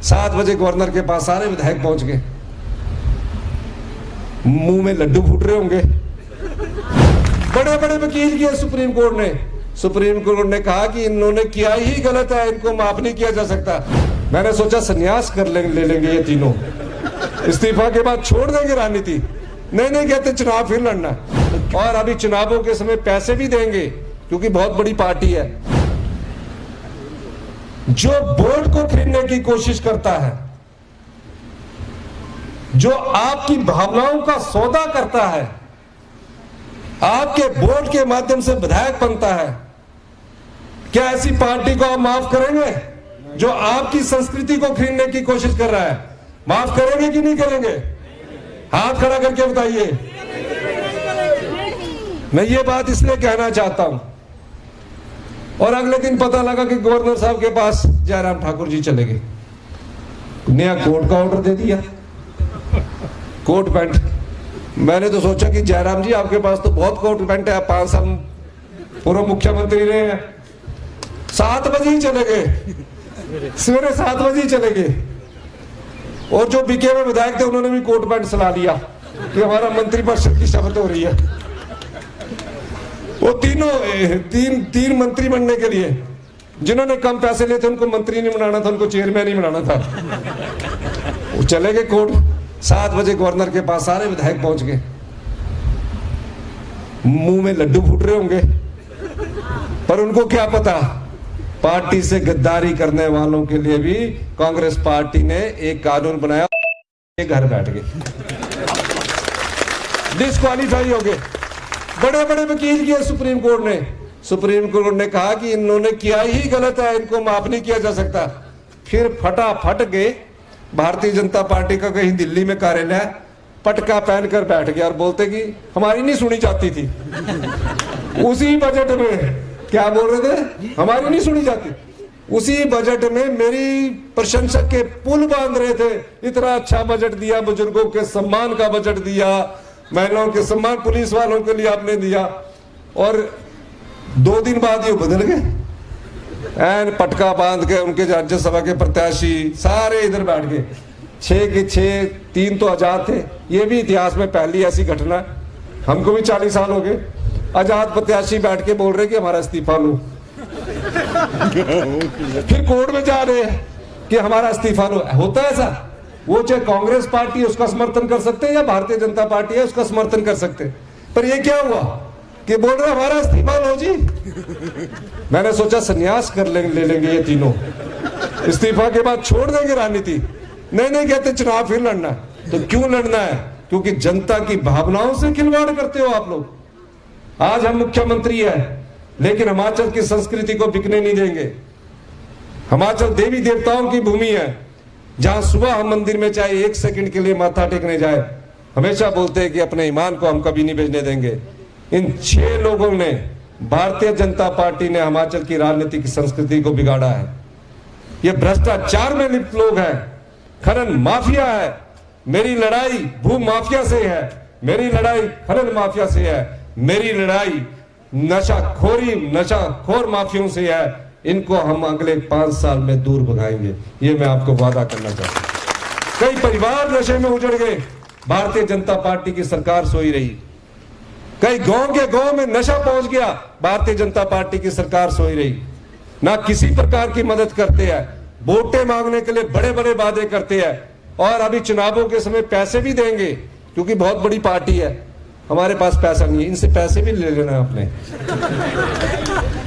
7 बजे गवर्नर के पास सारे विधायक पहुंच गए। मुंह में लड्डू फूट रहे होंगे। बड़े बड़े वकील किए सुप्रीम कोर्ट ने। सुप्रीम कोर्ट ने कहा कि इन्होंने किया ही गलत है, इनको माफ नहीं किया जा सकता। मैंने सोचा संन्यास कर ले लेंगे ये तीनों, इस्तीफा के बाद छोड़ देंगे राजनीति। नहीं कहते चुनाव फिर लड़ना, और अभी चुनावों के समय पैसे भी देंगे क्योंकि बहुत बड़ी पार्टी है। जो वोट को खरीदने की कोशिश करता है, जो आपकी भावनाओं का सौदा करता है, आपके वोट के माध्यम से विधायक बनता है, क्या ऐसी पार्टी को आप माफ करेंगे? जो आपकी संस्कृति को खरीदने की कोशिश कर रहा है, माफ करेंगे कि नहीं करेंगे? हाथ खड़ा करके बताइए। मैं ये बात इसलिए कहना चाहता हूं, और अगले दिन पता लगा कि गवर्नर साहब के पास जयराम ठाकुर जी चले गए। नया कोर्ट का ऑर्डर दे दिया, कोट पैंट। मैंने तो सोचा कि जयराम जी आपके पास तो बहुत कोट पैंट है, 5 साल पूर्व मुख्यमंत्री रहे हैं। 7 बजे ही चले गए, सवेरे 7 बजे ही चले गए। और जो बीके में विधायक थे उन्होंने भी कोट पैंट सला लिया कि हमारा मंत्रिपरिषद की शपथ हो रही है। वो तीनों तीन मंत्री बनने के लिए जिन्होंने कम पैसे लिए थे उनको मंत्री नहीं बनाना था, उनको चेयरमैन ही बनाना था। वो चले गए कोर्ट। 7 बजे गवर्नर के पास सारे विधायक पहुंच गए। मुंह में लड्डू फूट रहे होंगे, पर उनको क्या पता, पार्टी से गद्दारी करने वालों के लिए भी कांग्रेस पार्टी ने एक कानून बनाया। घर बैठ गए, डिस्क्वालीफाई हो गए। बड़े बड़े वकील किए सुप्रीम कोर्ट ने। सुप्रीम कोर्ट ने कहा कि इन्होंने किया ही गलत है, इनको माफ नहीं किया जा सकता। फिर फटाफट गए भारतीय जनता पार्टी का कहीं दिल्ली में कार्यालय, पटका पहनकर बैठ गया और बोलते कि हमारी नहीं सुनी जाती थी। उसी बजट में क्या बोल रहे थे, हमारी नहीं सुनी जाती। उसी बजट में मेरी प्रशंसक के पुल बांध रहे थे। इतना अच्छा बजट दिया, बुजुर्गों के सम्मान का बजट दिया, महिलाओं के सम्मान, पुलिस वालों के लिए आपने दिया, और 2 दिन बाद ये बदल गए। एन पटका बांध के उनके राज्यसभा के प्रत्याशी सारे इधर बैठ गए। 6 के 6, 3 तो आजाद थे। ये भी इतिहास में पहली ऐसी घटना है। हमको भी 40 साल हो गए। आजाद प्रत्याशी बैठ के बोल रहे कि हमारा इस्तीफा लो। फिर कोर्ट में जा रहे हैं कि हमारा इस्तीफा लो। होता है ऐसा? वो चाहे कांग्रेस पार्टी है उसका समर्थन कर सकते हैं या भारतीय जनता पार्टी है उसका समर्थन कर सकते हैं। पर ये क्या हुआ कि बोल रहे हमारा इस्तीफा लो जी। मैंने सोचा संन्यास कर ले लेंगे ये तीनों, इस्तीफा के बाद छोड़ देंगे राजनीति। नहीं कहते चुनाव फिर लड़ना। तो क्यों लड़ना है? क्योंकि जनता की भावनाओं से खिलवाड़ करते हो आप लोग। आज हम मुख्यमंत्री है, लेकिन हिमाचल की संस्कृति को बिकने नहीं देंगे। हिमाचल देवी देवताओं की भूमि है, जहां सुबह हम मंदिर में चाहे 1 सेकंड के लिए माथा टेकने जाए, हमेशा बोलते हैं कि अपने ईमान को हम कभी नहीं बेचने देंगे। इन 6 लोगों ने, भारतीय जनता पार्टी ने हिमाचल की राजनीतिक संस्कृति को बिगाड़ा है। ये भ्रष्टाचार में लिप्त लोग हैं, खनन माफिया है। मेरी लड़ाई भू माफिया से है, मेरी लड़ाई खनन माफिया से है, मेरी लड़ाई नशाखोर माफियों से है। इनको हम अगले 5 साल में दूर भगाएंगे, ये मैं आपको वादा करना चाहता हूं। कई परिवार नशे में उजड़ गए, भारतीय जनता पार्टी की सरकार सोई रही। कई गांव के गांव में नशा पहुंच गया, भारतीय जनता पार्टी की सरकार सोई रही। ना किसी प्रकार की मदद करते हैं, वोटें मांगने के लिए बड़े बड़े वादे करते हैं, और अभी चुनावों के समय पैसे भी देंगे क्योंकि बहुत बड़ी पार्टी है। हमारे पास पैसा नहीं है, इनसे पैसे भी ले लेना आपने।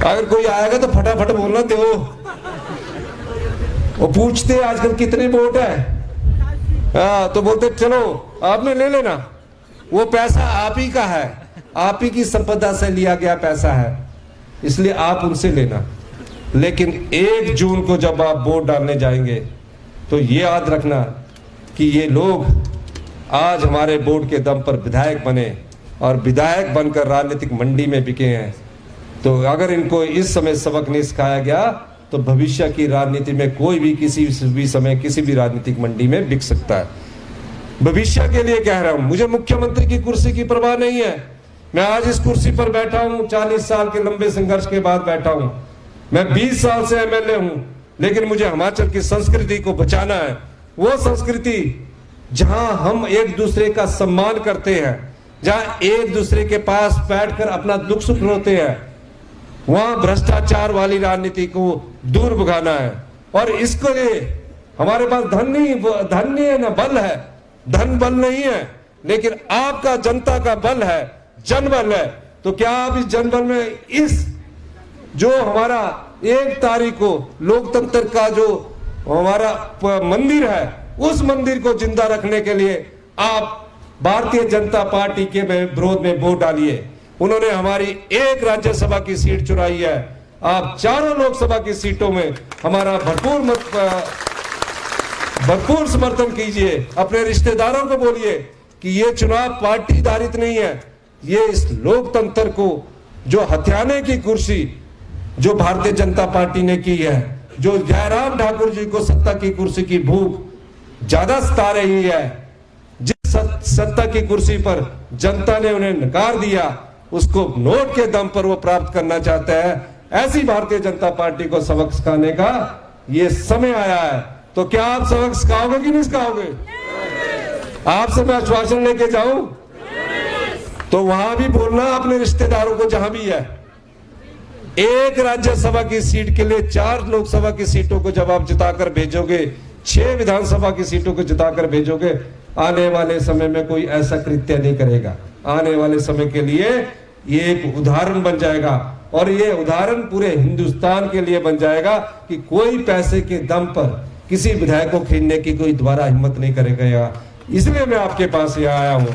अगर कोई आएगा तो फटाफट बोलना दो। वो पूछते हैं आजकल कितने वोट है, तो बोलते चलो आपने ले लेना। वो पैसा आप ही का है, आप ही की संपदा से लिया गया पैसा है, इसलिए आप उनसे लेना। लेकिन 1 जून को जब आप वोट डालने जाएंगे तो ये याद रखना कि ये लोग आज हमारे वोट के दम पर विधायक बने और विधायक बनकर राजनीतिक मंडी में बिके हैं। तो अगर इनको इस समय सबक नहीं सिखाया गया तो भविष्य की राजनीति में कोई भी किसी भी समय किसी भी राजनीतिक मंडी में बिक सकता है। भविष्य के लिए कह रहा हूं, मुझे मुख्यमंत्री की कुर्सी की परवाह नहीं है। मैं आज इस कुर्सी पर बैठा हूं, 40 साल के लंबे संघर्ष के बाद बैठा हूं। मैं 20 साल से एमएलए हूं, लेकिन मुझे हिमाचल की संस्कृति को बचाना है। वो संस्कृति जहां हम एक दूसरे का सम्मान करते हैं, जहां एक दूसरे के पास बैठकर अपना दुख सुख रोते हैं, वहां भ्रष्टाचार वाली राजनीति को दूर भगाना है। और इसके लिए हमारे पास धन नहीं है, ना बल है, धन बल नहीं है, लेकिन आपका जनता का बल है, जनबल है। तो क्या आप इस जनबल में इस जो हमारा 1 तारीख को लोकतंत्र का जो हमारा मंदिर है, उस मंदिर को जिंदा रखने के लिए आप भारतीय जनता पार्टी के विरोध में वोट डालिए। उन्होंने हमारी 1 राज्यसभा की सीट चुराई है, आप चारों लोकसभा की सीटों में हमारा भरपूर समर्थन कीजिए। अपने रिश्तेदारों को बोलिए कि ये चुनाव पार्टी आधारित नहीं है, ये इस लोकतंत्र को जो हथियाने की कुर्सी जो भारतीय जनता पार्टी ने की है, जो जयराम ठाकुर जी को सत्ता की कुर्सी की भूख ज्यादा सता रही है, जिस सत्ता की कुर्सी पर जनता ने उन्हें नकार दिया, उसको नोट के दम पर वो प्राप्त करना चाहता है। ऐसी भारतीय जनता पार्टी को सबक सिखाने का ये समय आया है। तो क्या आप सबक सिखाओगे कि नहीं सिखाओगे? आपसे मैं आश्वासन लेके जाऊं तो वहां भी बोलना अपने रिश्तेदारों को, जहां भी है। 1 राज्यसभा की सीट के लिए 4 लोकसभा की सीटों को जब आप जिताकर भेजोगे, 6 विधानसभा की सीटों को जिताकर भेजोगे, आने वाले समय में कोई ऐसा कृत्य नहीं करेगा। आने वाले समय के लिए ये एक उदाहरण बन जाएगा, और ये उदाहरण पूरे हिंदुस्तान के लिए बन जाएगा कि कोई पैसे के दम पर किसी विधायक को खरीदने की कोई दोबारा हिम्मत नहीं करेगा। इसलिए मैं आपके पास यहाँ आया हूं।